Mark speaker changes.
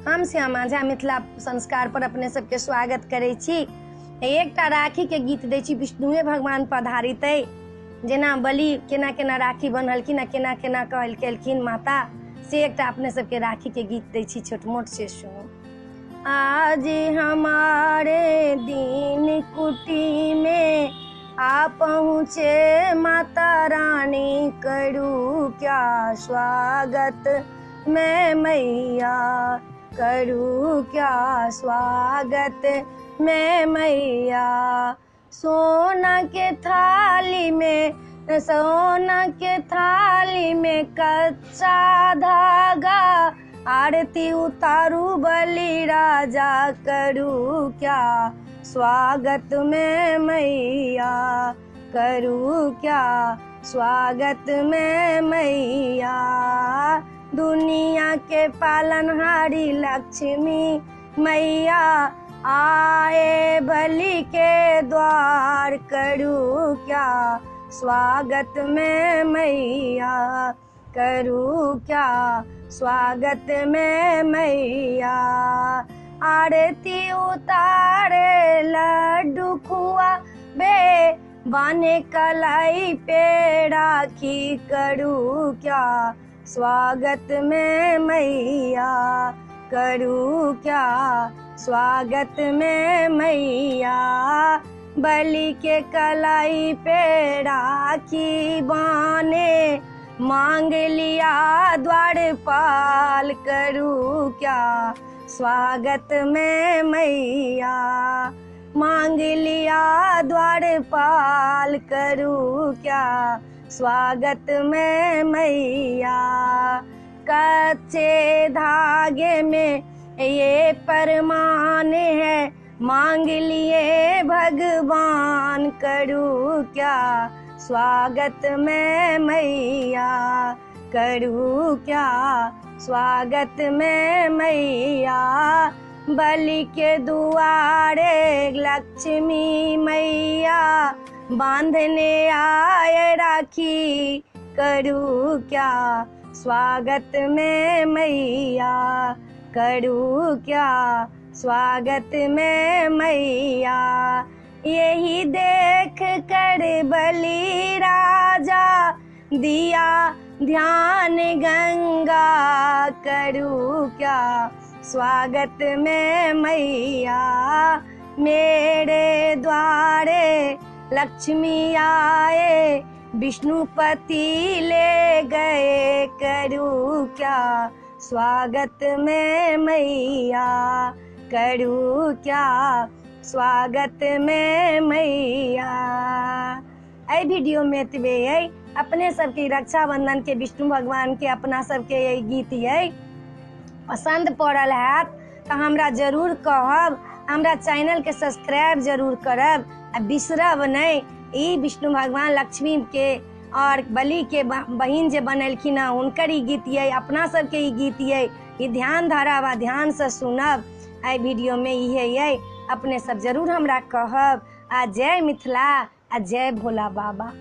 Speaker 1: हम श्यामा झा मिथिला संस्कार पर अपने सबके स्वागत करे छी। एकटा राखी के गीत दै छी। विष्णुए भगवान पधारित जेना बलि केना केना राखी बन्हलखिन आ केना केना कहलखिन माता, से एकटा अपने सबके राखी के गीत दै छी छोट मोट, से सुनो। आज हमारे दीन कुटी में आ पहुँचे माता रानी, करूँ क्या स्वागत मैं मैया, करूँ क्या स्वागत मैं मैया। सोना के थाली में कच्चा धागा, आरती उतारू बलि राजा, करूँ क्या स्वागत मैं मैया, करूँ क्या स्वागत मैं मैया। दुनिया के पालनहारी लक्ष्मी मैया, आए बलि के द्वार, करूँ क्या स्वागत मैं मैया, करूँ क्या स्वागत मैं मैया। आरती उतारे लड्डू खुआ बे, बाने कलाई पे राखी, करूँ क्या स्वागत मैं मैया, करूँ क्या स्वागत मैं मैया। बलि के कलाई पे राखी बाने, मांग लिया द्वारपाल, करूँ क्या स्वागत मैं मैया, मांग लिया द्वारपाल, करूँ क्या स्वागत मैं मैया। कच्चे धागे में ये परमान है, मांग लिए भगवान, करूँ क्या स्वागत मैं मैया, करूँ क्या स्वागत मैं मैया। बलि के दुआरे लक्ष्मी मैया, बांधने आए राखी, करूँ क्या स्वागत मैं मैया, करूँ क्या स्वागत मैं मैया। यही देख कर बलि राजा, दिया ध्यान गंगा, करूँ क्या स्वागत मैं मैया। मेरे द्वारे लक्ष्मी आए, विष्णुपति ले गए, करूँ क्या स्वागत मैं मैया, करूँ क्या स्वागत मैं मैया। एहि वीडियो में एतबे है। अपने सबके रक्षाबंधन के विष्णु भगवान के अपना सबके यही गीत है। पसंद पड़ल हैत तो हमरा जरूर कहब, हमरा चैनल के सब्सक्राइब जरूर करब आ बिसरब नहीं। ई विष्णु भगवान लक्ष्मी के और बलि के बहिन जे बनलखिन हैं उनकर ई गीत है, अपना सबके ई गीत है। ई ध्यान धरब आ ध्यान से सुनब। एहि वीडियो में इहे है। अपने सब जरूर हमरा कहब। आ जय मिथिला, आ जय भोला बाबा।